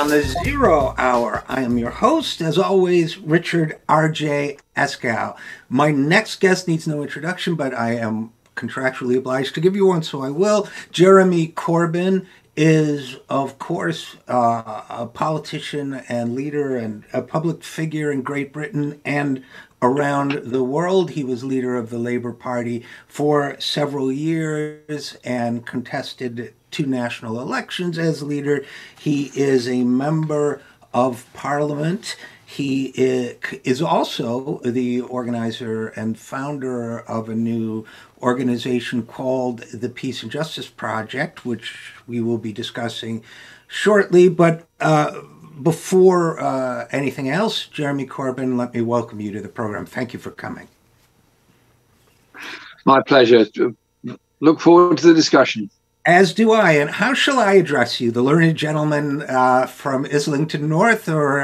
on the 0 Hour. I am your host, as always, Richard RJ Eskow. My next guest needs no introduction, but I am contractually obliged to give you one, so I will. Jeremy Corbyn is, of course, a politician and leader and a public figure in Great Britain and around the world. He was leader of the Labour Party for several years and contested 2 national elections as leader. He is a member of Parliament. He is also the organizer and founder of a new organization called the Peace and Justice Project, which we will be discussing shortly. But before anything else, Jeremy Corbyn, let me welcome you to the program. Thank you for coming. My pleasure. Look forward to the discussion. As do I. And how shall I address you? The learned gentleman from Islington North, or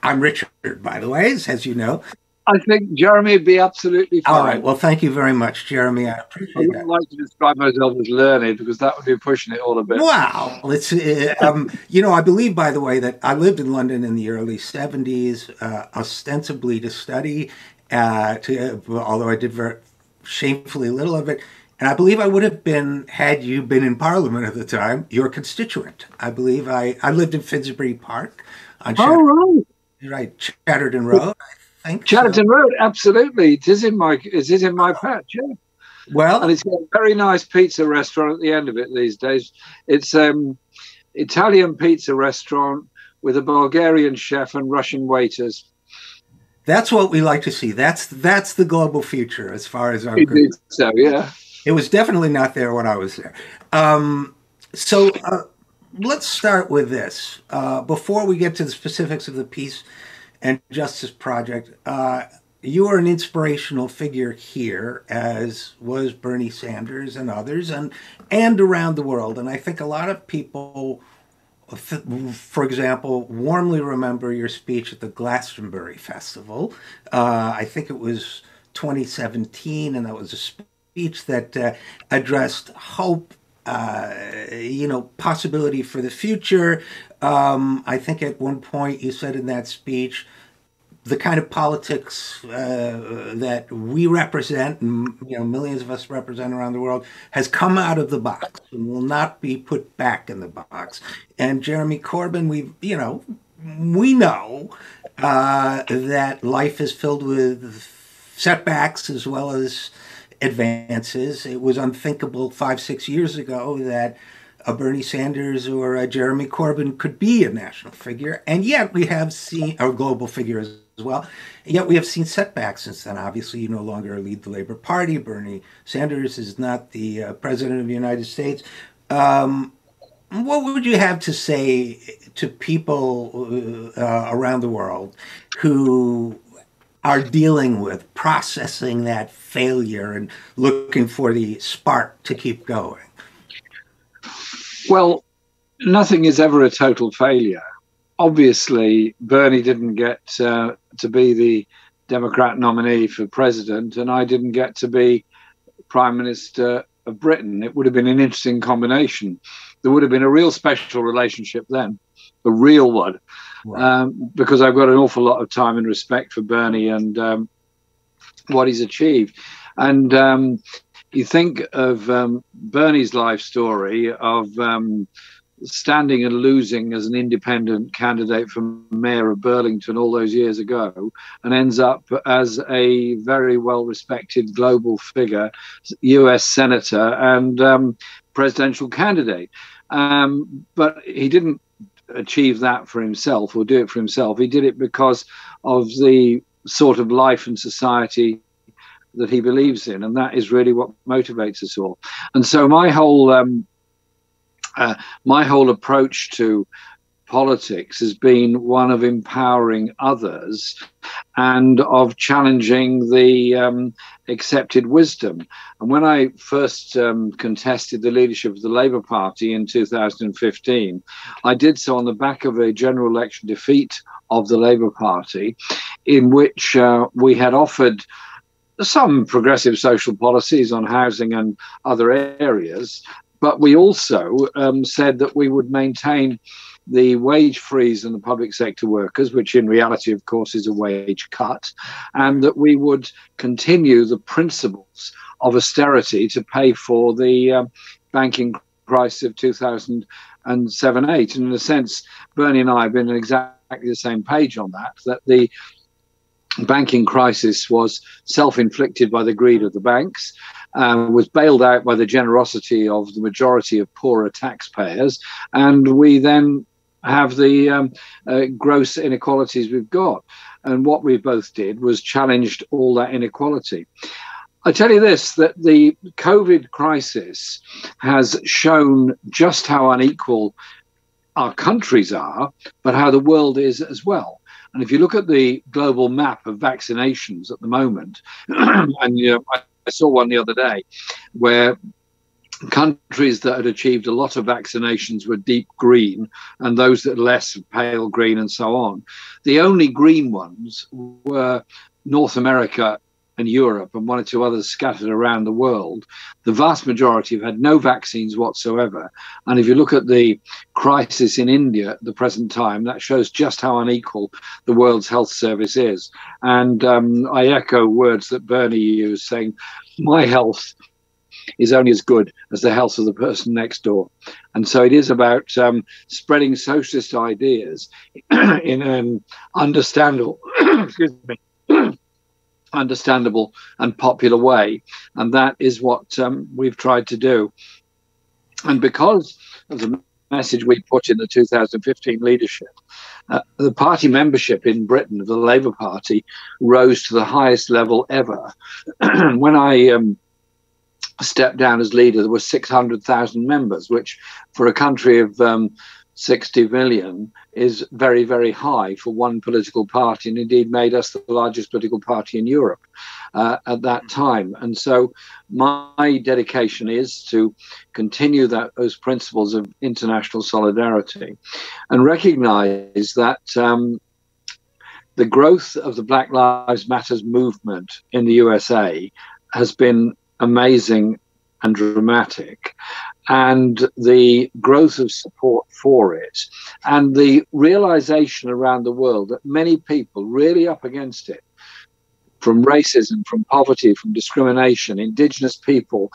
I'm Richard, by the way, as you know. I think Jeremy would be absolutely fine. All right. Well, thank you very much, Jeremy. I appreciate that. I wouldn't like to describe myself as learned, because that would be pushing it all a bit. Wow. It's, I believe, by the way, that I lived in London in the early 70s, ostensibly to study, although I did very shamefully little of it. And I believe I would have been, had you been in Parliament at the time, your constituent. I believe I lived in Finsbury Park on Chatterton Road, I think. Chatterton Road, absolutely. It is in my patch, yeah. Well, and it's got a very nice pizza restaurant at the end of it these days. It's Italian pizza restaurant with a Bulgarian chef and Russian waiters. That's what we like to see. That's the global future, as far as I'm concerned. So, yeah. It was definitely not there when I was there. Let's start with this. Before we get to the specifics of the Peace and Justice Project, you are an inspirational figure here, as was Bernie Sanders and others, and around the world. And I think a lot of people, for example, warmly remember your speech at the Glastonbury Festival. I think it was 2017, and that was a speech that addressed hope, possibility for the future. I think at one point you said in that speech, the kind of politics that we represent, and millions of us represent around the world, has come out of the box and will not be put back in the box. And Jeremy Corbyn, we know that life is filled with setbacks as well as advances. It was unthinkable 5-6 years ago that a Bernie Sanders or a Jeremy Corbyn could be a national figure, and yet we have seen a global figure as well. And yet we have seen setbacks since then. Obviously, you no longer lead the Labour Party. Bernie Sanders is not the president of the United States. What would you have to say to people around the world who are dealing with processing that failure and looking for the spark to keep going? Well, nothing is ever a total failure. Obviously, Bernie didn't get to be the Democrat nominee for president, and I didn't get to be Prime Minister of Britain. It would have been an interesting combination. There would have been a real special relationship then, a real one. Right. Because I've got an awful lot of time and respect for Bernie and what he's achieved. And you think of Bernie's life story of standing and losing as an independent candidate for mayor of Burlington all those years ago, and ends up as a very well-respected global figure, US senator and presidential candidate. But he didn't achieve that for himself or do it for himself. He did it because of the sort of life and society that he believes in, and that is really what motivates us all. And so my whole approach to politics has been one of empowering others and of challenging the accepted wisdom. And when I first contested the leadership of the Labour Party in 2015, I did so on the back of a general election defeat of the Labour Party, in which we had offered some progressive social policies on housing and other areas, But we also said that we would maintain the wage freeze on the public sector workers, which in reality, of course, is a wage cut, and that we would continue the principles of austerity to pay for the banking crisis of 2007-8. And in a sense, Bernie and I have been on exactly the same page on that the banking crisis was self-inflicted by the greed of the banks, was bailed out by the generosity of the majority of poorer taxpayers, and we then have the gross inequalities we've got. And what we both did was challenged all that inequality. I tell you this, that the COVID crisis has shown just how unequal our countries are, but how the world is as well. And if you look at the global map of vaccinations at the moment, and I saw one the other day where countries that had achieved a lot of vaccinations were deep green, and those that less pale green, and so on. The only green ones were North America and Europe, and one or two others scattered around the world. The vast majority have had no vaccines whatsoever. And if you look at the crisis in India at the present time, that shows just how unequal the world's health service is. And I echo words that Bernie used, saying, my health is only as good as the health of the person next door. And so it is about spreading socialist ideas in an understandable, excuse me, understandable and popular way. And that is what we've tried to do. And because of the message we put in the 2015 leadership, the party membership in Britain of the Labour Party rose to the highest level ever. When I stepped down as leader, there were 600,000 members, which for a country of 60 million is very, very high for one political party, and indeed made us the largest political party in Europe at that time. And so my dedication is to continue those principles of international solidarity and recognize that the growth of the Black Lives Matter movement in the USA has been amazing and dramatic, and the growth of support for it, and the realization around the world that many people really up against it, from racism, from poverty, from discrimination, indigenous people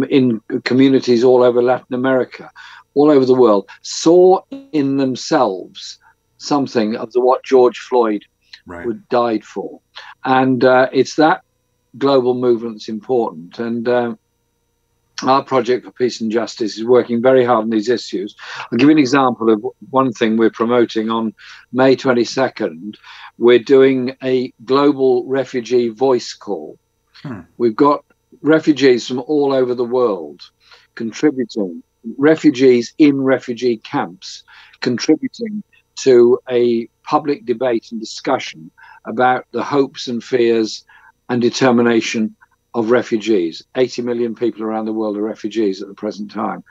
in communities all over Latin America, all over the world, saw in themselves something of what George Floyd died for. And it's that global movement that's important. And our Project for Peace and Justice is working very hard on these issues. I'll give you an example of one thing we're promoting. On May 22nd, we're doing a global refugee voice call. We've got refugees from all over the world contributing, refugees in refugee camps, contributing to a public debate and discussion about the hopes and fears and determination of refugees. 80 million people around the world are refugees at the present time.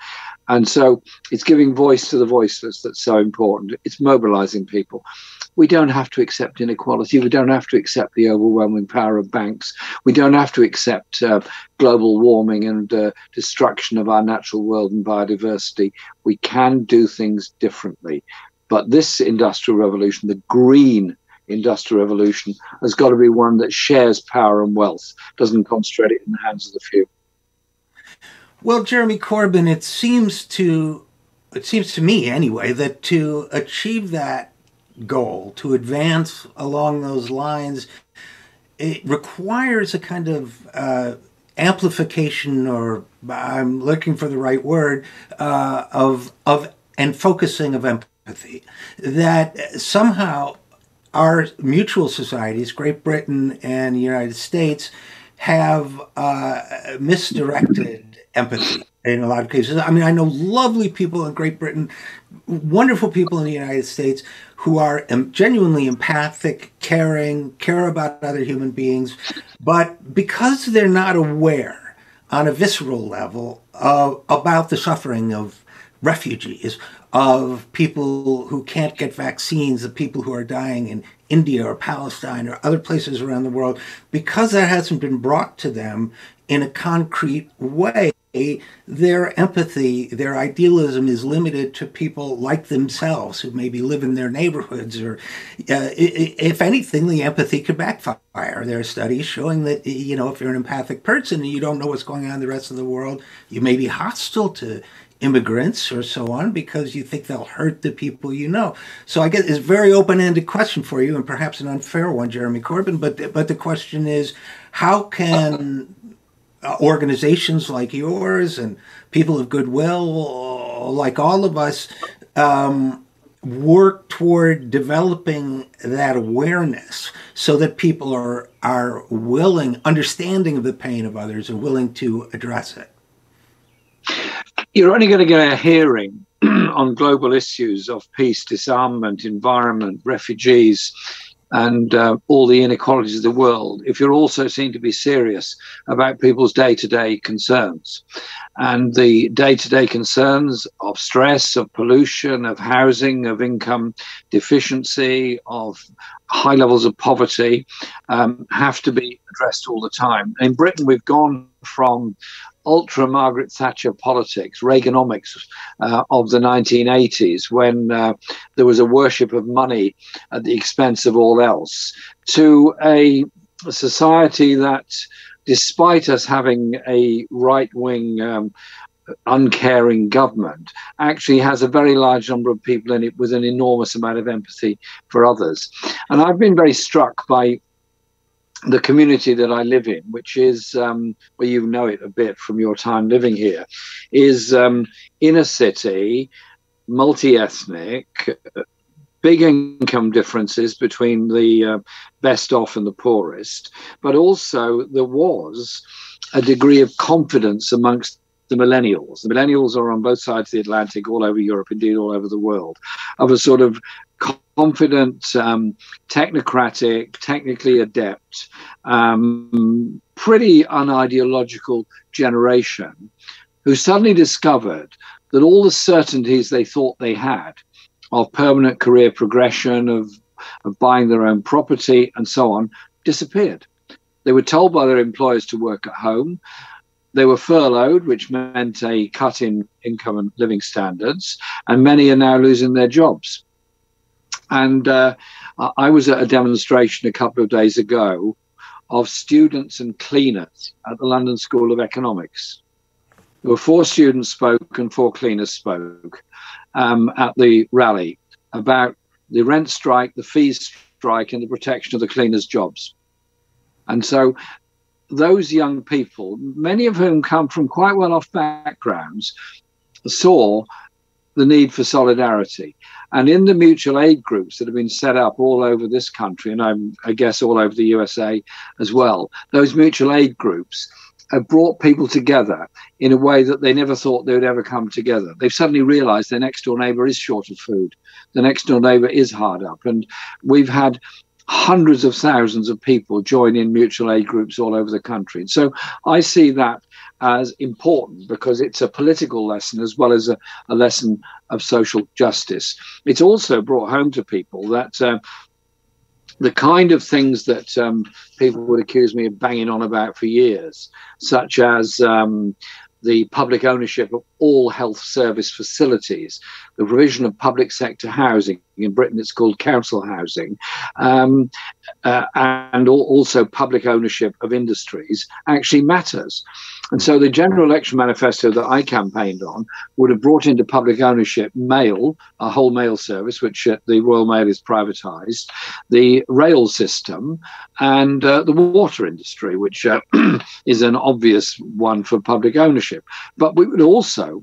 And so it's giving voice to the voiceless that's so important. It's mobilizing people. We don't have to accept inequality. We don't have to accept the overwhelming power of banks. We don't have to accept global warming and destruction of our natural world and biodiversity. We can do things differently. But this industrial revolution, the green industrial revolution, has got to be one that shares power and wealth, doesn't concentrate it in the hands of the few. Well, Jeremy Corbyn, it seems to me anyway, that to achieve that goal, to advance along those lines, it requires a kind of amplification, or I'm looking for the right word, of and focusing of empathy, that somehow our mutual societies, Great Britain and the United States, have misdirected empathy in a lot of cases. I mean, I know lovely people in Great Britain, wonderful people in the United States who are genuinely empathic, caring, care about other human beings, but because they're not aware on a visceral level about the suffering of refugees, of people who can't get vaccines, of people who are dying in India or Palestine or other places around the world, because that hasn't been brought to them in a concrete way, their empathy, their idealism is limited to people like themselves who maybe live in their neighborhoods, or if anything, the empathy could backfire. There are studies showing that, if you're an empathic person and you don't know what's going on in the rest of the world, you may be hostile to immigrants or so on because you think they'll hurt the people you know. So I guess it's a very open-ended question for you, and perhaps an unfair one, Jeremy Corbyn, but the question is, how can organizations like yours and people of goodwill, like all of us, work toward developing that awareness so that people are willing, understanding of the pain of others, and willing to address it? You're only going to get a hearing on global issues of peace, disarmament, environment, refugees, and all the inequalities of the world if you're also seen to be serious about people's day-to-day concerns. And the day-to-day concerns of stress, of pollution, of housing, of income deficiency, of high levels of poverty have to be addressed all the time. In Britain, we've gone from ultra Margaret Thatcher politics, Reaganomics of the 1980s, when there was a worship of money at the expense of all else, to a society that, despite us having a right-wing, uncaring government, actually has a very large number of people in it with an enormous amount of empathy for others. And I've been very struck by the community that I live in, which is, well, you know it a bit from your time living here, is inner city, multi-ethnic, big income differences between the best off and the poorest, but also there was a degree of confidence amongst the millennials. The millennials are on both sides of the Atlantic, all over Europe, indeed all over the world, of a sort of confident, technocratic, technically adept, pretty unideological generation who suddenly discovered that all the certainties they thought they had of permanent career progression, of buying their own property and so on, disappeared. They were told by their employers to work at home. They were furloughed, which meant a cut in income and living standards, and many are now losing their jobs. And I was at a demonstration a couple of days ago of students and cleaners at the London School of Economics. There were 4 students spoke and 4 cleaners spoke at the rally about the rent strike, the fees strike, and the protection of the cleaners' jobs. And so those young people, many of whom come from quite well-off backgrounds, saw the need for solidarity. And in the mutual aid groups that have been set up all over this country, and I guess all over the USA as well, those mutual aid groups have brought people together in a way that they never thought they would ever come together. They've suddenly realized their next door neighbor is short of food. The next door neighbor is hard up. And we've had hundreds of thousands of people join in mutual aid groups all over the country. And so I see that as important because it's a political lesson as well as a lesson of social justice. It's also brought home to people that the kind of things that people would accuse me of banging on about for years, such as the public ownership of all health service facilities, the provision of public sector housing. In Britain, it's called council housing, and also public ownership of industries actually matters. And so the general election manifesto that I campaigned on would have brought into public ownership mail, a whole mail service, which the Royal Mail is privatised, the rail system, and the water industry, which is an obvious one for public ownership. But we would also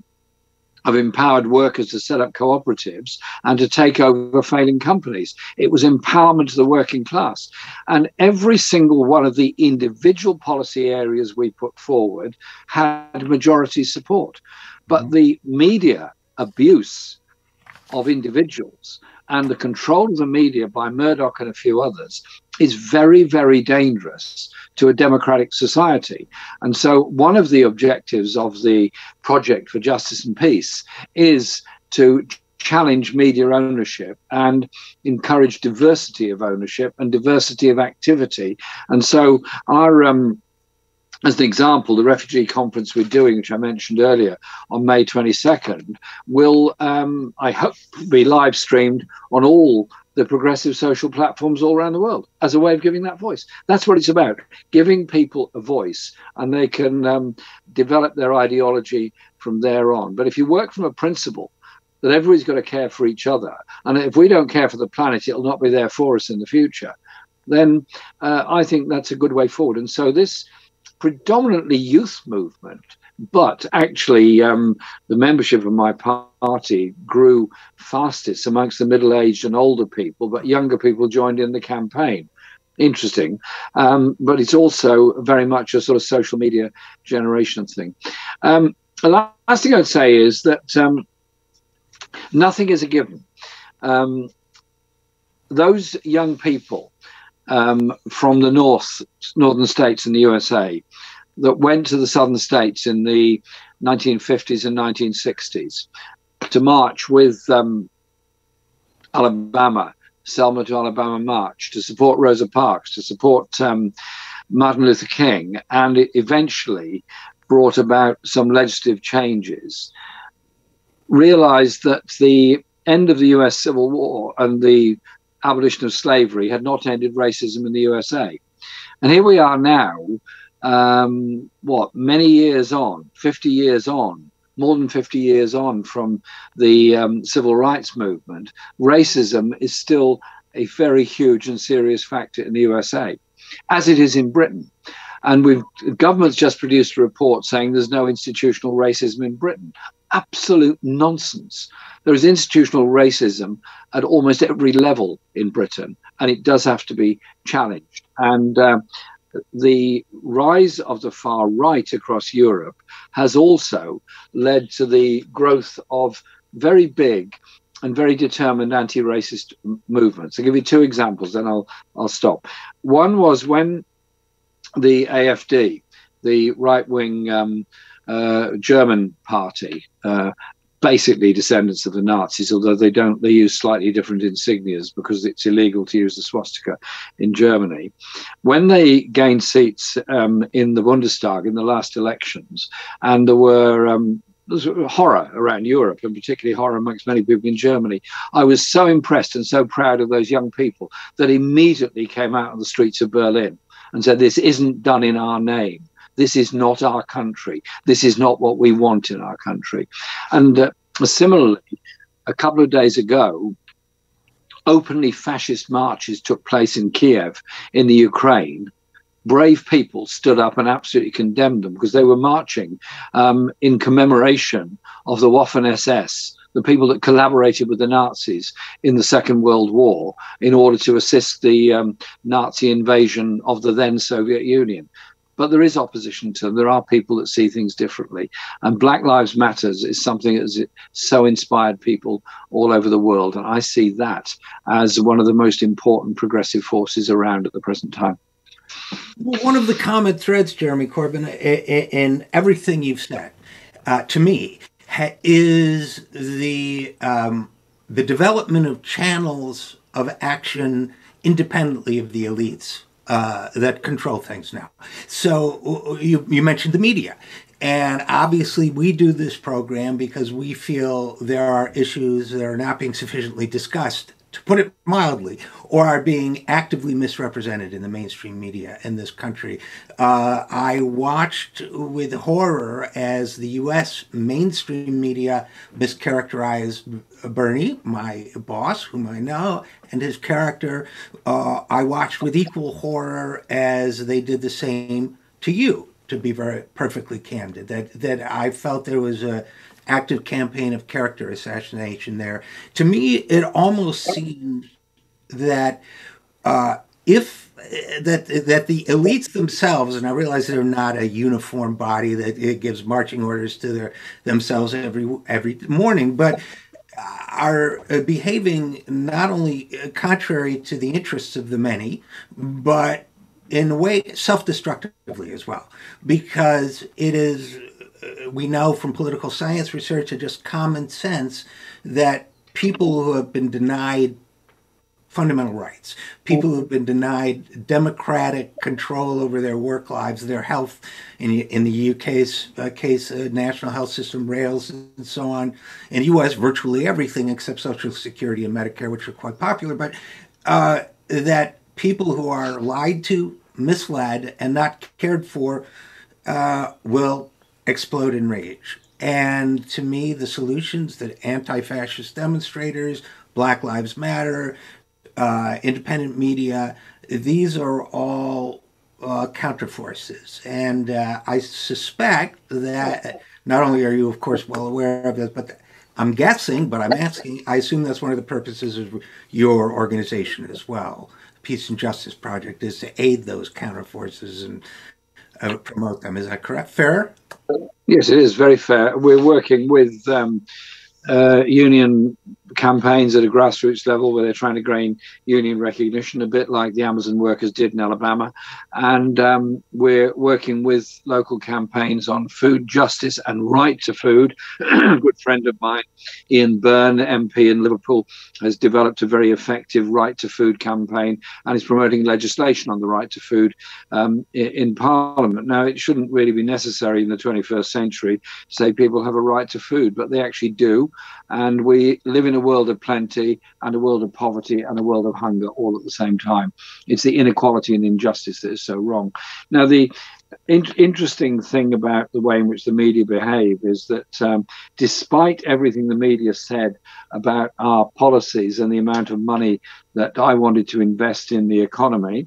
have empowered workers to set up cooperatives and to take over failing companies. It was empowerment of the working class. And every single one of the individual policy areas we put forward had majority support. But the media abuse of individuals and the control of the media by Murdoch and a few others is very, very dangerous to a democratic society. And so one of the objectives of the Project for Justice and Peace is to challenge media ownership and encourage diversity of ownership and diversity of activity. And so our As an example, the refugee conference we're doing, which I mentioned earlier, on May 22nd, will, I hope, be live streamed on all the progressive social platforms all around the world as a way of giving that voice. That's what it's about, giving people a voice, and they can develop their ideology from there on. But if you work from a principle that everybody's got to care for each other, and if we don't care for the planet, it'll not be there for us in the future, then I think that's a good way forward. And so this predominantly youth movement, but actually the membership of my party grew fastest amongst the middle-aged and older people, but younger people joined in the campaign. Interesting. But it's also very much a sort of social media generation thing. The last thing I'd say is that nothing is a given. Those young people from the northern states in the USA that went to the southern states in the 1950s and 1960s to march with Alabama, Selma to Alabama March, to support Rosa Parks, to support Martin Luther King, and it eventually brought about some legislative changes, realized that the end of the US Civil War and the abolition of slavery had not ended racism in the USA. And here we are now, many years on, 50 years on, more than 50 years on from the civil rights movement. Racism is still a very huge and serious factor in the USA, as it is in Britain. And the government's just produced a report saying there's no institutional racism in Britain. Absolute nonsense. There is institutional racism at almost every level in Britain, and it does have to be challenged. And the rise of the far right across Europe has also led to the growth of very big and very determined anti-racist movements. I'll give you two examples, then I'll stop. One was when the AfD, the right-wing German party, basically descendants of the Nazis, although they use slightly different insignias because it's illegal to use the swastika in Germany. When they gained seats in the Bundestag in the last elections, and there was horror around Europe, and particularly horror amongst many people in Germany, I was so impressed and so proud of those young people that immediately came out on the streets of Berlin and said, "This isn't done in our name. This is not our country. This is not what we want in our country." And similarly, a couple of days ago, openly fascist marches took place in Kiev in the Ukraine. Brave people stood up and absolutely condemned them because they were marching in commemoration of the Waffen-SS, the people that collaborated with the Nazis in the Second World War in order to assist the Nazi invasion of the then Soviet Union. But there is opposition to them. There are people that see things differently. And Black Lives Matters is something that has so inspired people all over the world. And I see that as one of the most important progressive forces around at the present time. One of the common threads, Jeremy Corbyn, in everything you've said, to me, is the development of channels of action independently of the elites that control things now. So you mentioned the media. And obviously we do this program because we feel there are issues that are not being sufficiently discussed, to put it mildly, or are being actively misrepresented in the mainstream media in this country. I watched with horror as the U.S. mainstream media mischaracterized Bernie, my boss, whom I know, and his character. I watched with equal horror as they did the same to you, to be very perfectly candid, that I felt there was a active campaign of character assassination there. To me, it almost seemed that that the elites themselves, and I realize they're not a uniform body that it gives marching orders to themselves every morning, but are behaving not only contrary to the interests of the many, but in a way self-destructively as well, because it is, we know from political science research and just common sense that people who have been denied fundamental rights. People who've been denied democratic control over their work lives, their health, in the UK's case, national health system, rails, and so on. In the US, virtually everything except Social Security and Medicare, which are quite popular. But that people who are lied to, misled, and not cared for will explode in rage. And to me, the solutions that anti-fascist demonstrators, Black Lives Matter, independent media, these are all counterforces. And I suspect that not only are you, of course, well aware of this, but I'm guessing, but I'm asking, I assume that's one of the purposes of your organization as well. Peace and Justice Project is to aid those counterforces and promote them. Is that correct? Fair? Yes, it is very fair. We're working with union campaigns at a grassroots level where they're trying to gain union recognition, a bit like the Amazon workers did in Alabama. And we're working with local campaigns on food justice and right to food. A good friend of mine, Ian Byrne, MP in Liverpool, has developed a very effective right to food campaign and is promoting legislation on the right to food in Parliament. Now, it shouldn't really be necessary in the 21st century to say people have a right to food, but they actually do. And we live in a world of plenty and a world of poverty and a world of hunger all at the same time. It's the inequality and injustice that is so wrong. Now, the interesting thing about the way in which the media behave is that despite everything the media said about our policies and the amount of money that I wanted to invest in the economy,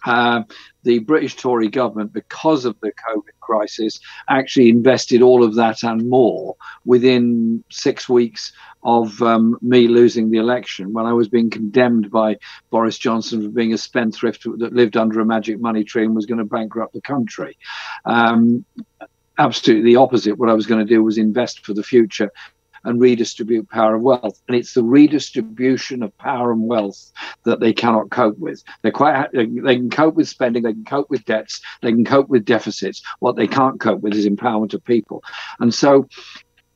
the British Tory government, because of the COVID crisis, actually invested all of that and more within 6 weeks of me losing the election, when I was being condemned by Boris Johnson for being a spendthrift that lived under a magic money tree and was going to bankrupt the country. Absolutely the opposite. What I was going to do was invest for the future and redistribute power and wealth. And it's the redistribution of power and wealth that they cannot cope with. They can cope with spending, they can cope with debts, they can cope with deficits. What they can't cope with is empowerment of people. And so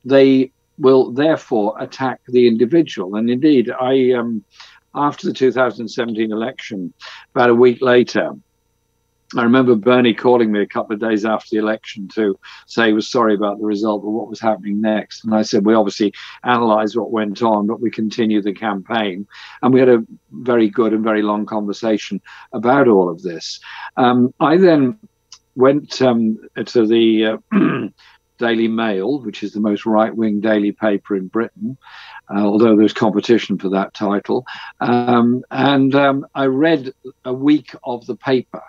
they will therefore attack the individual. And indeed, after the 2017 election, about a week later, I remember Bernie calling me a couple of days after the election to say he was sorry about the result or what was happening next. And I said, we obviously analysed what went on, but we continued the campaign. And we had a very good and very long conversation about all of this. I then went to the Daily Mail, which is the most right-wing daily paper in Britain, although there's competition for that title. And I read a week of the paper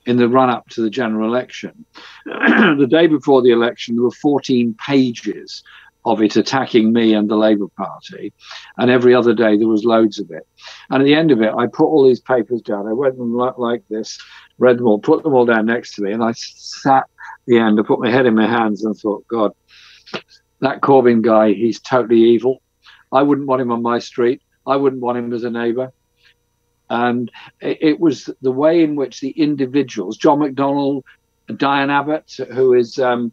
in the run-up to the general election. The day before the election, there were 14 pages of it attacking me and the Labour Party. And every other day, there was loads of it. And at the end of it, I put all these papers down. I went them like this, read them all, put them all down next to me. And I sat at the end, I put my head in my hands and thought, God, that Corbyn guy, he's totally evil. I wouldn't want him on my street. I wouldn't want him as a neighbour. And it was the way in which the individuals, John McDonnell, Diane Abbott, who is a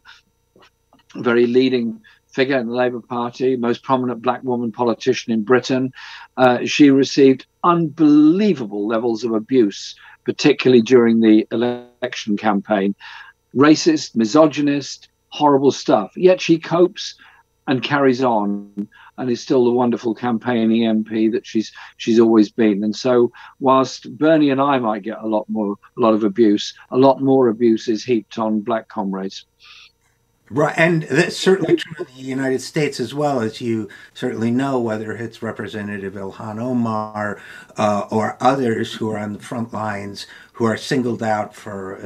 very leading figure in the Labour Party, most prominent black woman politician in Britain, she received unbelievable levels of abuse, particularly during the election campaign. Racist, misogynist, horrible stuff. Yet she copes and carries on and is still the wonderful campaigning MP that she's always been. And so whilst Bernie and I might get a lot of abuse, a lot more abuse is heaped on black comrades. Right, and that's certainly true in the United States as well, as you certainly know, whether it's Representative Ilhan Omar or others who are on the front lines, who are singled out for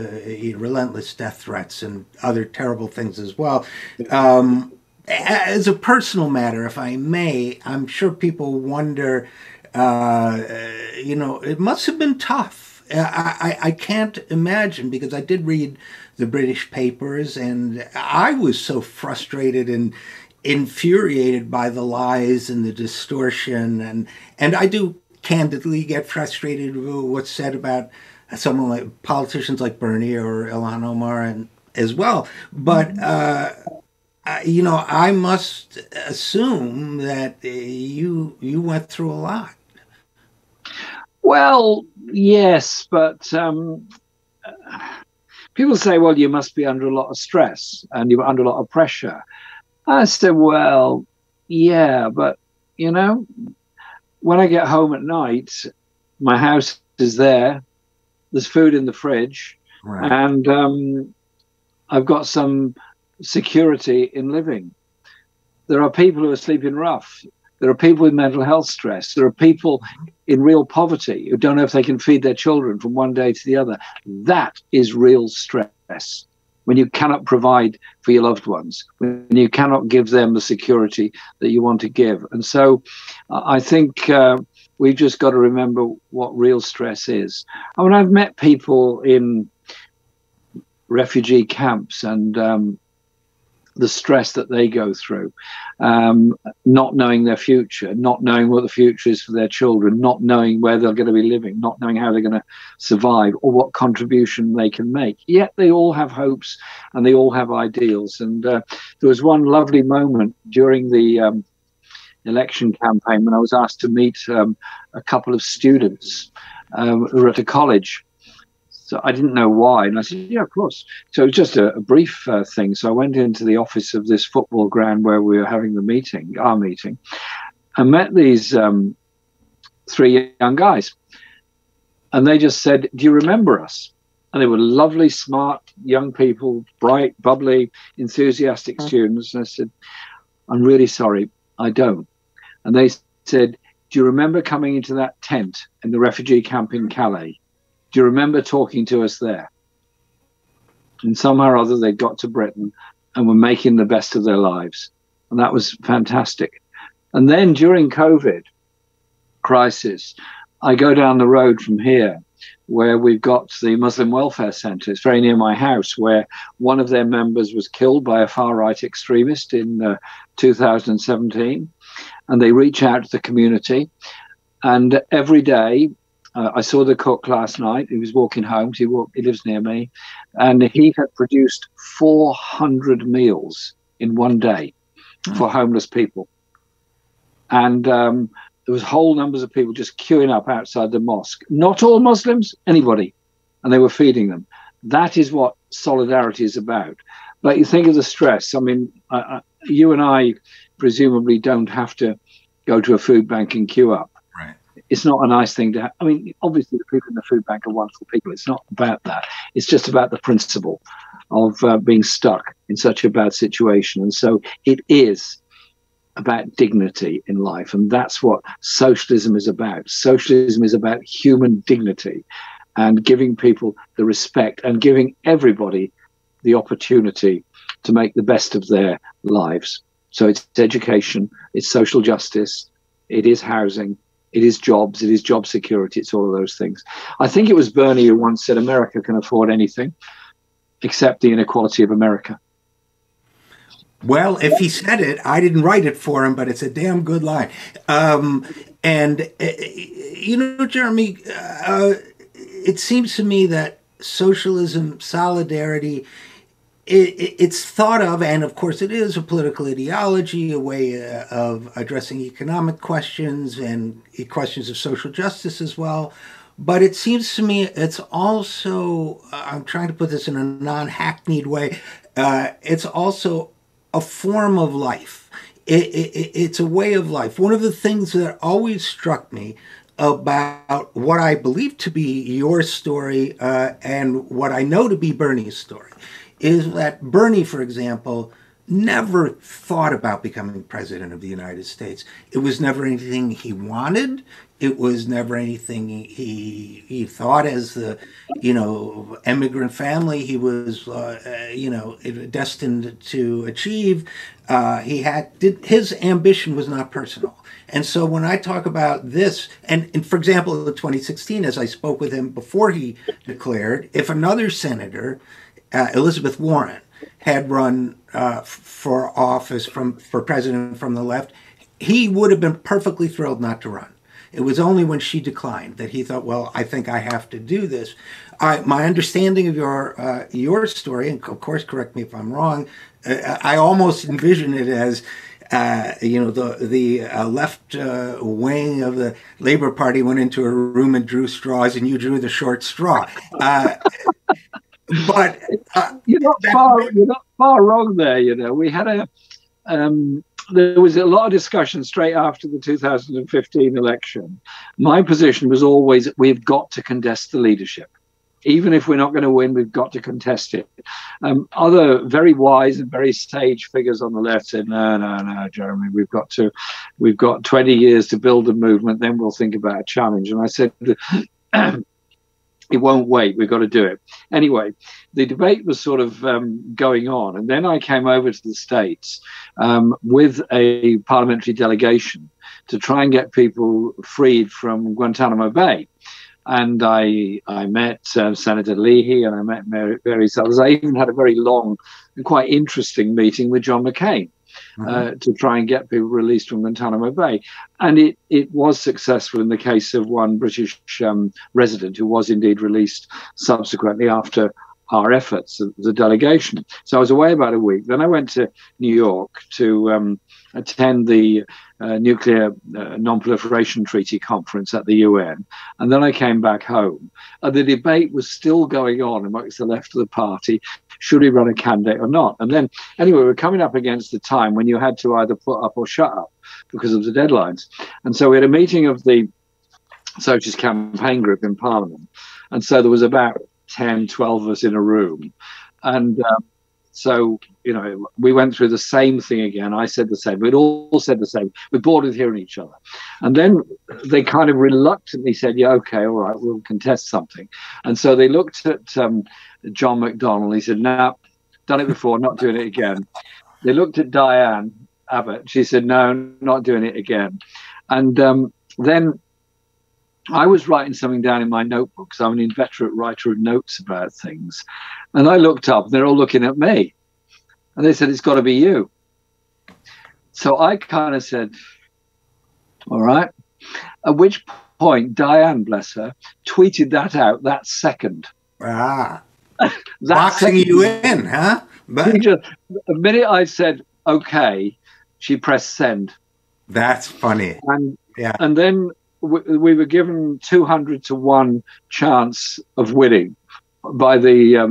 relentless death threats and other terrible things as well. As a personal matter, if I may, I'm sure people wonder, it must have been tough. I can't imagine, because I did read the British papers and I was so frustrated and infuriated by the lies and the distortion. And I do candidly get frustrated with what's said about someone like politicians like Bernie or Ilhan Omar and as well. But I must assume that you went through a lot Well, yes, but people say, well, you must be under a lot of stress and you're under a lot of pressure. I said, well, yeah, but, you know, when I get home at night, my house is there, there's food in the fridge, Right. and I've got some security in living. There are people who are sleeping rough. There are people with mental health stress. There are people in real poverty who don't know if they can feed their children from one day to the other. That is real stress. When you cannot provide for your loved ones, when you cannot give them the security that you want to give. And so I think we've just got to remember what real stress is. I mean, I've met people in refugee camps and the stress that they go through, not knowing their future, not knowing what the future is for their children, not knowing where they're going to be living, not knowing how they're going to survive or what contribution they can make. Yet they all have hopes and they all have ideals. And there was one lovely moment during the election campaign when I was asked to meet a couple of students who were at a college. So I didn't know why. And I said, yeah, of course. So it was just a brief thing. So I went into the office of this football ground where we were having our meeting, and met these three young guys. And they just said, do you remember us? And they were lovely, smart, young people, bright, bubbly, enthusiastic students. And I said, I'm really sorry, I don't. And they said, do you remember coming into that tent in the refugee camp in Calais? Do you remember talking to us there? And somehow or other, they got to Britain and were making the best of their lives. And that was fantastic. And then during COVID crisis, I go down the road from here where we've got the Muslim Welfare Centre. It's very near my house, where one of their members was killed by a far-right extremist in 2017. And they reach out to the community. And every day, I saw the cook last night. He was walking home. He lives near me. And he had produced 400 meals in one day for homeless people. And there was whole numbers of people just queuing up outside the mosque. Not all Muslims, anybody. And they were feeding them. That is what solidarity is about. But you think of the stress. I mean, you and I presumably don't have to go to a food bank and queue up. It's not a nice thing to have. I mean, obviously the people in the food bank are wonderful people. It's not about that. It's just about the principle of being stuck in such a bad situation. And so it is about dignity in life. And that's what socialism is about. Socialism is about human dignity and giving people the respect and giving everybody the opportunity to make the best of their lives. So it's education, it's social justice, it is housing, it is jobs, it is job security, it's all of those things. I think it was Bernie who once said America can afford anything except the inequality of America. Well, if he said it, I didn't write it for him, but it's a damn good line. You know, Jeremy, it seems to me that socialism, solidarity, it's thought of, and of course it is a political ideology, a way of addressing economic questions and questions of social justice as well. But it seems to me it's also, I'm trying to put this in a non-hackneyed way, it's also a form of life. It's a way of life. One of the things that always struck me about what I believe to be your story and what I know to be Bernie's story is that Bernie, for example, never thought about becoming president of the United States. It was never anything he wanted. It was never anything he thought as the, immigrant family he was, destined to achieve. His ambition was not personal. And so when I talk about this, and for example, in 2016, as I spoke with him before he declared, if another senator, Elizabeth Warren, had run for office for president from the left, he would have been perfectly thrilled not to run. It was only when she declined that he thought, well, I think I have to do this. My understanding of your story, and of course, correct me if I'm wrong, I almost envision it as the left wing of the Labour Party went into a room and drew straws, and you drew the short straw. But you're not far wrong there. We had there was a lot of discussion straight after the 2015 election. My position was always, we've got to contest the leadership. Even if we're not going to win, we've got to contest it. Other very wise and very sage figures on the left said, no, Jeremy, we've got 20 years to build a movement, then we'll think about a challenge. And I said, it won't wait, we've got to do it. Anyway, the debate was sort of going on. And then I came over to the States with a parliamentary delegation to try and get people freed from Guantanamo Bay. And I met Senator Leahy, and I met various others. I even had a very long and quite interesting meeting with John McCain to try and get people released from Guantanamo Bay. And it was successful in the case of one British resident who was indeed released subsequently after our efforts, the delegation. So I was away about a week. Then I went to New York to attend the Nuclear Non-Proliferation Treaty Conference at the UN. And then I came back home. And the debate was still going on amongst the left of the party. Should we run a candidate or not? And then, anyway, we're coming up against the time when you had to either put up or shut up because of the deadlines. And so we had a meeting of the Socialist Campaign Group in Parliament. And so there was about 10, 12 of us in a room. And so, we went through the same thing again. I said the same. We'd all said the same. We're bored of hearing each other. And then they kind of reluctantly said, yeah, okay, all right, we'll contest something. And so they looked at John McDonnell. He said, no, done it before, not doing it again. They looked at Diane Abbott. She said, no, not doing it again. And then I was writing something down in my notebook because I'm an inveterate writer of notes about things. And I looked up, and they're all looking at me. And they said, it's got to be you. So I kind of said, all right. At which point, Diane, bless her, tweeted that out that second. Boxing you in, huh? But the minute I said, okay, she pressed send. That's funny. And then we were given 200 to 1 chance of winning by the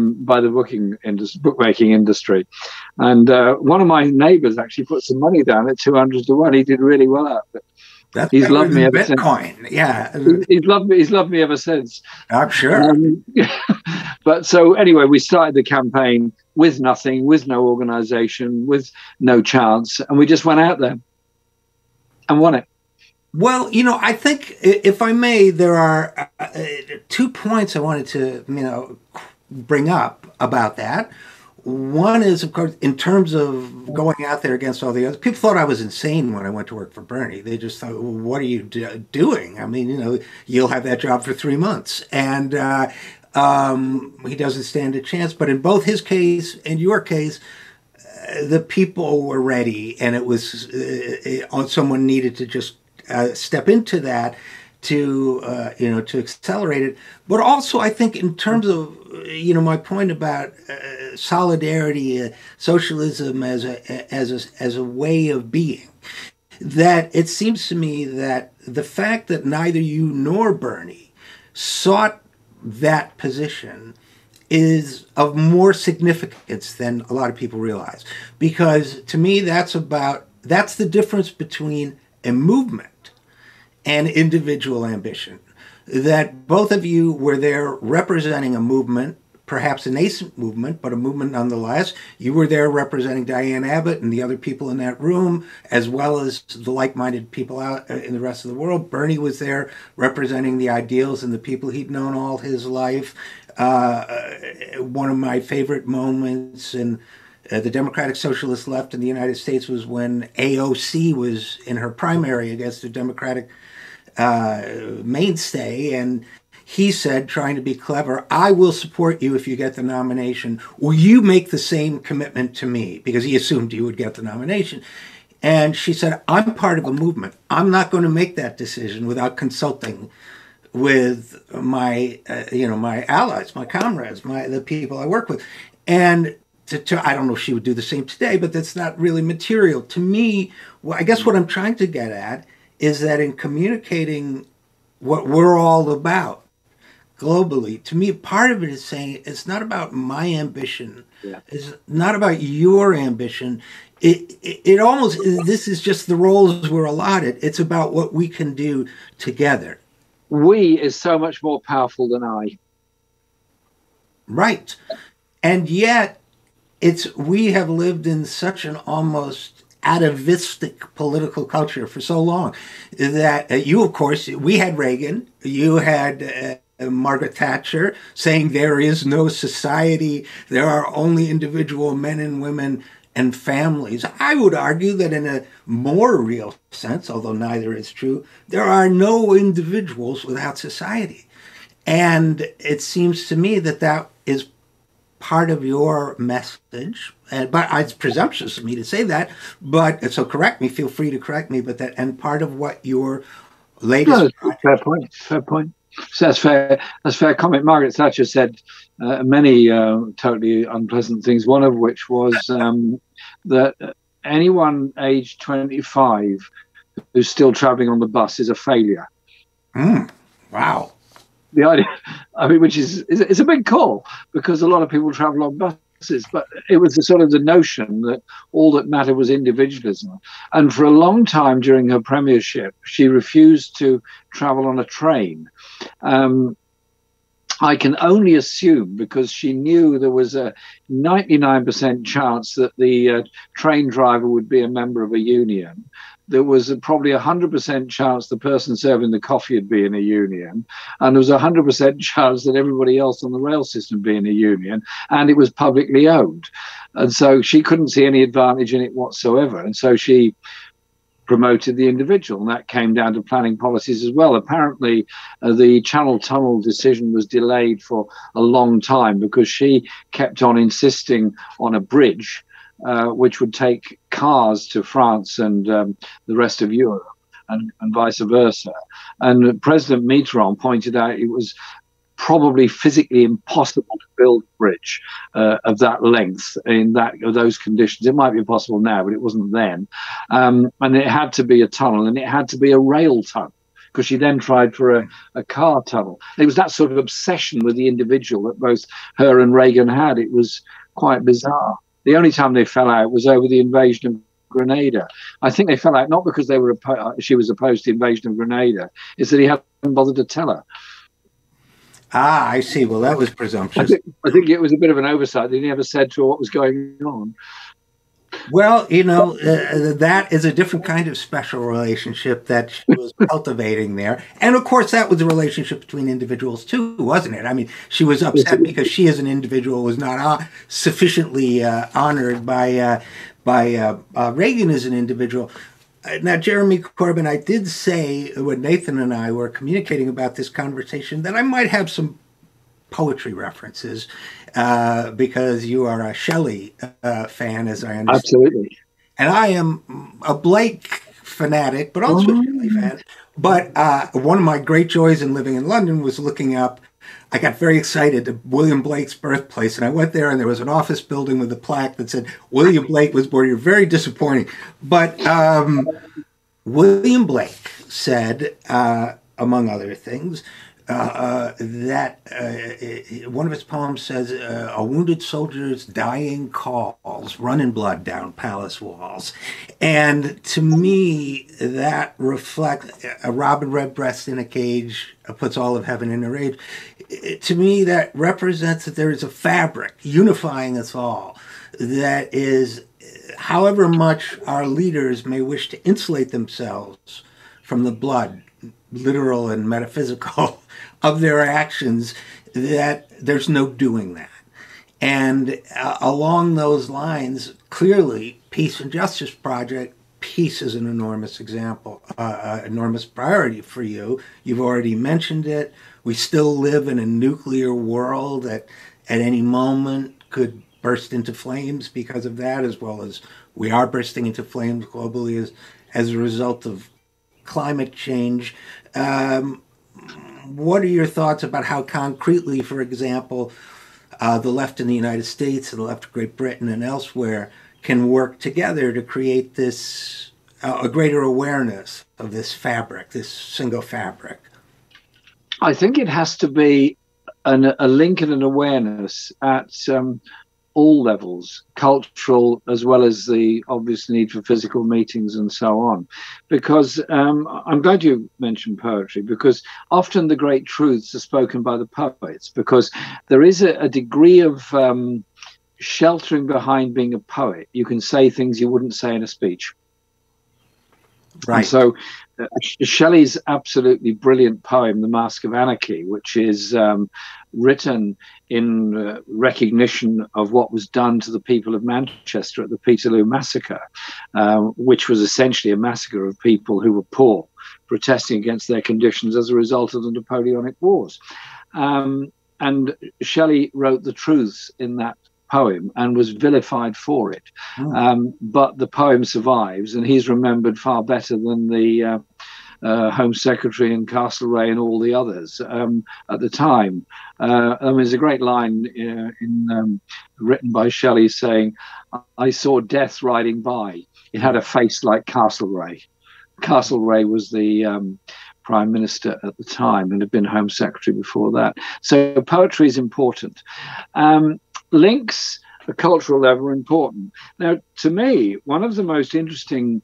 bookmaking industry. And one of my neighbors actually put some money down at 200 to 1. He did really well out of it. He's loved me ever Bitcoin. since. Yeah. He's loved me ever since. I'm sure. But so anyway, we started the campaign with nothing, with no organization, with no chance. And we just went out there and won it. Well, I think, if I may, there are 2 points I wanted to, bring up about that. One is, of course, in terms of going out there against all the others. People thought I was insane when I went to work for Bernie. They just thought, well, what are you doing? I mean, you'll have that job for 3 months. And he doesn't stand a chance. But in both his case and your case, the people were ready. And it was someone needed to just step into that to accelerate it. But also, I think in terms of my point about solidarity, socialism as a way of being, that it seems to me that the fact that neither you nor Bernie sought that position is of more significance than a lot of people realize, because to me that's the difference between a movement and individual ambition. That both of you were there representing a movement, perhaps a nascent movement, but a movement nonetheless. You were there representing Diane Abbott and the other people in that room, as well as the like-minded people out in the rest of the world. Bernie was there representing the ideals and the people he'd known all his life. One of my favorite moments in the Democratic Socialist left in the United States was when AOC was in her primary against the Democratic mainstay, and he said, trying to be clever, I will support you if you get the nomination. Will you make the same commitment to me? Because he assumed you would get the nomination. And she said, I'm part of a movement. I'm not going to make that decision without consulting with my, my allies, my comrades, the people I work with. And I don't know if she would do the same today, but that's not really material. To me, well, I guess what I'm trying to get at is that in communicating what we're all about globally, to me, part of it is saying it's not about my ambition. Yeah. It's not about your ambition. It almost, this is just the roles we're allotted. It's about what we can do together. We is so much more powerful than I. Right. And yet, we have lived in such an almost atavistic political culture for so long that you, of course, we had Reagan, you had Margaret Thatcher saying there is no society, there are only individual men and women and families. I would argue that in a more real sense, although neither is true, there are no individuals without society. And it seems to me that that is part of your message, but it's presumptuous of me to say that, but so correct me, feel free to correct me, but that, and part of what your latest... No, fair point. So that's fair comment. Margaret Thatcher said many totally unpleasant things, one of which was that anyone aged 25 who's still traveling on the bus is a failure. Wow. The idea, I mean, which is it's a big call because a lot of people travel on buses, but it was the notion that all that mattered was individualism. And for a long time during her premiership, she refused to travel on a train. I can only assume because she knew there was a 99% chance that the train driver would be a member of a union. There was probably 100% chance the person serving the coffee would be in a union. And there was 100% chance that everybody else on the rail system would be in a union. And it was publicly owned. And so she couldn't see any advantage in it whatsoever. And so she promoted the individual, and that came down to planning policies as well. Apparently, the Channel Tunnel decision was delayed for a long time because she kept on insisting on a bridge which would take cars to France and the rest of Europe and vice versa. And President Mitterrand pointed out it was probably physically impossible to build a bridge of that length in those conditions. It might be possible now, but it wasn't then. And it had to be a tunnel, and it had to be a rail tunnel, because she then tried for a car tunnel. It was that sort of obsession with the individual that both her and Reagan had. It was quite bizarre. The only time they fell out was over the invasion of Grenada. I think they fell out not because she was opposed to the invasion of Grenada, it's that he hadn't bothered to tell her. Ah, I see. Well, that was presumptuous. I think it was a bit of an oversight. He never said to her what was going on. Well, that is a different kind of special relationship that she was cultivating there. And of course, that was a relationship between individuals too, wasn't it? I mean, she was upset because she as an individual was not sufficiently honored by Reagan as an individual. Now, Jeremy Corbyn, I did say when Nathan and I were communicating about this conversation that I might have some poetry references because you are a Shelley fan, as I understand. Absolutely. And I am a Blake fanatic, but also a Shelley fan. But one of my great joys in living in London was looking up, I got very excited to William Blake's birthplace, and I went there, and there was an office building with a plaque that said, William Blake was born here. Very disappointing. But William Blake said, among other things, that one of his poems says, a wounded soldier's dying calls, run in blood down palace walls. And to me, that reflects a robin redbreast in a cage, puts all of heaven in a rage. To me, that represents that there is a fabric unifying us all that is, however much our leaders may wish to insulate themselves from the blood, literal and metaphysical, of their actions, that there's no doing that. And along those lines, clearly, Peace and Justice Project, peace is an enormous example, enormous priority for you. You've already mentioned it. We still live in a nuclear world that at any moment could burst into flames because of that, as well as we are bursting into flames globally as a result of climate change. What are your thoughts about how concretely, for example, the left in the United States and the left of Great Britain and elsewhere can work together to create this a greater awareness of this fabric, this single fabric? I think it has to be a link and an awareness at all levels, cultural as well as the obvious need for physical meetings and so on. Because I'm glad you mentioned poetry, because often the great truths are spoken by the poets, because there is a degree of sheltering behind being a poet. You can say things you wouldn't say in a speech. Right. And so Shelley's absolutely brilliant poem, The Mask of Anarchy, which is written in recognition of what was done to the people of Manchester at the Peterloo Massacre, which was essentially a massacre of people who were poor, protesting against their conditions as a result of the Napoleonic Wars. And Shelley wrote the truths in that poem and was vilified for it. But the poem survives, and he's remembered far better than the Home Secretary and Castlereagh and all the others at the time. There's a great line written by Shelley saying, "I saw death riding by. It had a face like Castlereagh." Castlereagh was the Prime Minister at the time and had been Home Secretary before that. So poetry is important. Links at a cultural level are important. Now, to me, one of the most interesting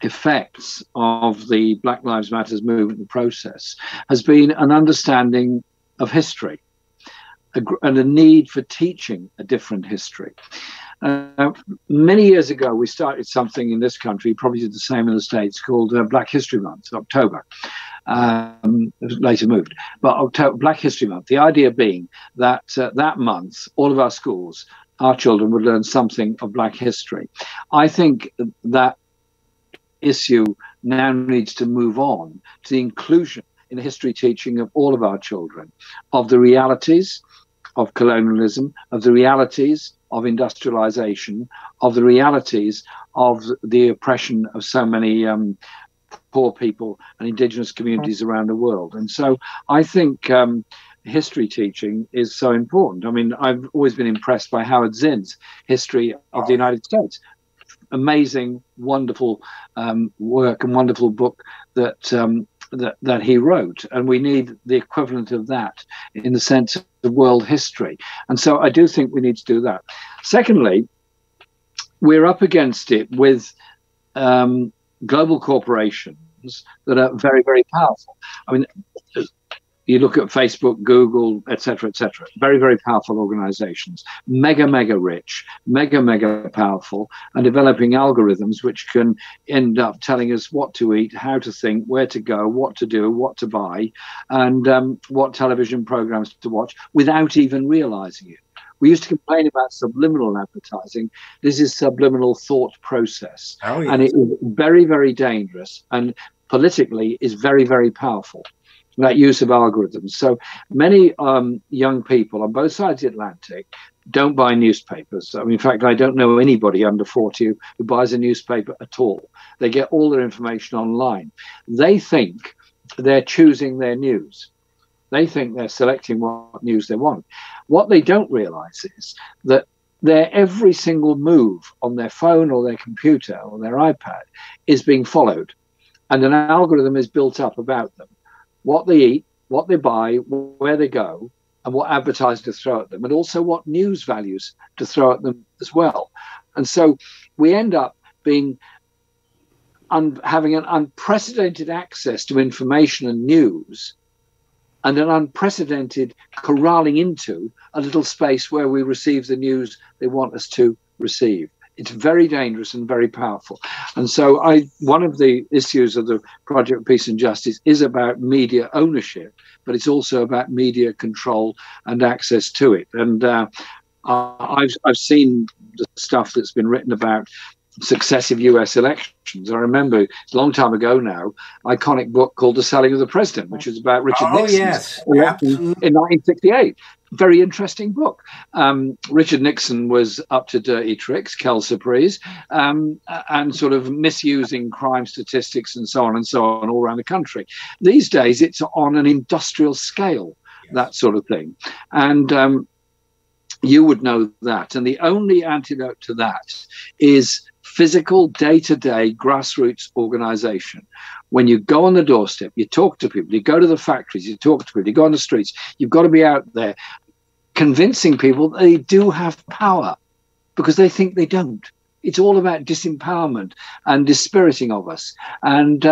effects of the Black Lives Matter movement and process has been an understanding of history and a need for teaching a different history. Many years ago, we started something in this country, probably did the same in the States, called Black History Month, October. It was later moved, but October, Black History Month. The idea being that that month, all of our schools, our children would learn something of Black history. I think that issue now needs to move on to the inclusion in the history teaching of all of our children, of the realities of colonialism, of the realities of industrialization, of the realities of the oppression of so many poor people and indigenous communities around the world. And so I think history teaching is so important. I mean, I've always been impressed by Howard Zinn's History of the United States. Amazing, wonderful work and wonderful book that he wrote. And we need the equivalent of that in the sense of world history. And so I do think we need to do that. Secondly, we're up against it with global corporations that are very, very powerful. I mean, you look at Facebook, Google, etc., very, very powerful organizations, mega rich, mega powerful, and developing algorithms which can end up telling us what to eat, how to think, where to go, what to do, what to buy, and what television programs to watch without even realizing it. We used to complain about subliminal advertising. This is subliminal thought process. Oh, yes. And it is very, very dangerous, and politically is very, very powerful, that use of algorithms. So many young people on both sides of the Atlantic don't buy newspapers. I mean, in fact, I don't know anybody under 40 who buys a newspaper at all. They get all their information online. They think they're choosing their news. They think they're selecting what news they want. What they don't realize is that their every single move on their phone or their computer or their iPad is being followed. And an algorithm is built up about them. What they eat, what they buy, where they go, and what advertising to throw at them, and also what news values to throw at them as well. And so we end up being having an unprecedented access to information and news, and an unprecedented corralling into a little space where we receive the news they want us to receive. It's very dangerous and very powerful. And so one of the issues of the Project Peace and Justice is about media ownership, but it's also about media control and access to it. And I've seen the stuff that's been written about successive US elections. I remember a long time ago now, iconic book called The Selling of the President, which is about Richard Nixon's election in 1968. Very interesting book. Richard Nixon was up to dirty tricks, quelle surprise, and sort of misusing crime statistics and so on all around the country. These days, it's on an industrial scale, that sort of thing. And You would know that. And the only antidote to that is physical, day-to-day grassroots organization. When you go on the doorstep, you talk to people, you go to the factories, you talk to people, you go on the streets, you've got to be out there convincing people that they do have power, because they think they don't. It's all about disempowerment and dispiriting of us. And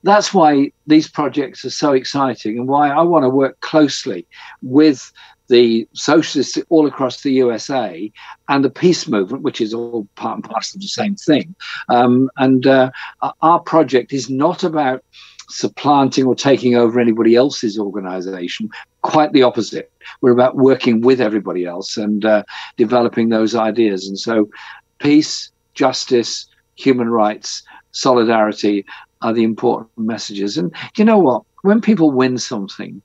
that's why these projects are so exciting, and why I want to work closely with the socialists all across the USA and the peace movement, which is all part and parcel of the same thing. Our project is not about supplanting or taking over anybody else's organization. Quite the opposite. We're about working with everybody else and developing those ideas. And so peace, justice, human rights, solidarity are the important messages. And you know what? When people win something,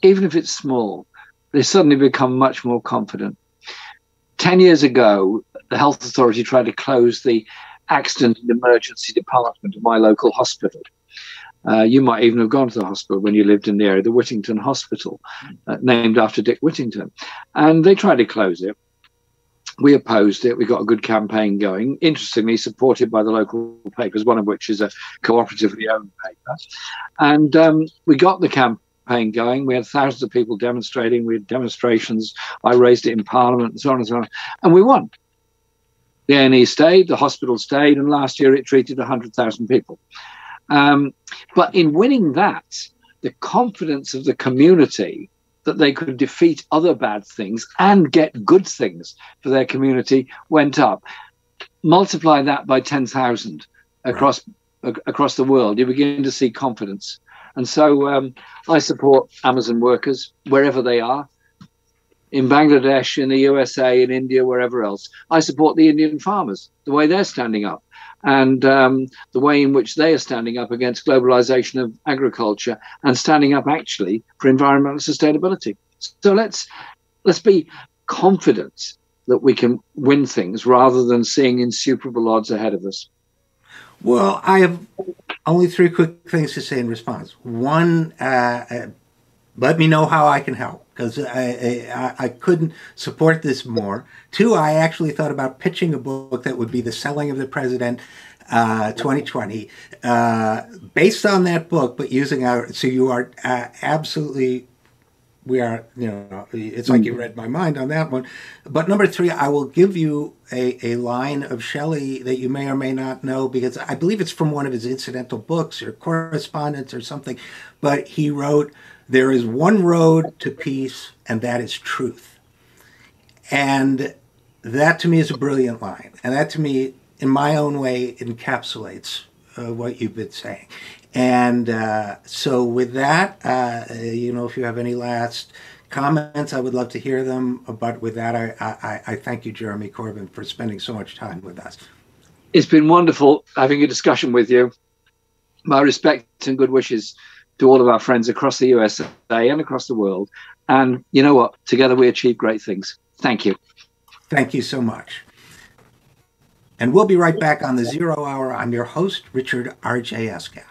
even if it's small, they suddenly become much more confident. 10 years ago, the health authority tried to close the accident and emergency department of my local hospital. You might even have gone to the hospital when you lived in the area, the Whittington Hospital, named after Dick Whittington. And they tried to close it. We opposed it. We got a good campaign going, interestingly supported by the local papers, one of which is a cooperatively owned paper. And we got the campaign going. We had thousands of people demonstrating. We had demonstrations. I raised it in Parliament and so on and so on. And we won. The A&E stayed, the hospital stayed, and last year it treated 100,000 people. But in winning that, the confidence of the community that they could defeat other bad things and get good things for their community went up. Multiply that by 10,000 across the world, you begin to see confidence. And so I support Amazon workers wherever they are, in Bangladesh, in the USA, in India, wherever else. I support the Indian farmers, the way they're standing up, and the way in which they are standing up against globalization of agriculture and standing up actually for environmental sustainability. So let's be confident that we can win things rather than seeing insuperable odds ahead of us. Well, I have only three quick things to say in response. One, let me know how I can help, because I couldn't support this more. Two, I actually thought about pitching a book that would be The Selling of the President 2020, based on that book, but using our, so you are absolutely, we are, you know, it's like you read my mind on that one. But number three, I will give you a line of Shelley that you may or may not know, because I believe it's from one of his incidental books or correspondence or something. But he wrote, "There is one road to peace, and that is truth." And that to me is a brilliant line. And that to me, in my own way, encapsulates what you've been saying. And so with that, you know, if you have any last comments, I would love to hear them. But with that, I thank you, Jeremy Corbyn, for spending so much time with us. It's been wonderful having a discussion with you. My respect and good wishes to all of our friends across the USA and across the world. And you know what? Together we achieve great things. Thank you. Thank you so much. And we'll be right back on the 0 Hour. I'm your host, Richard RJ Eskow.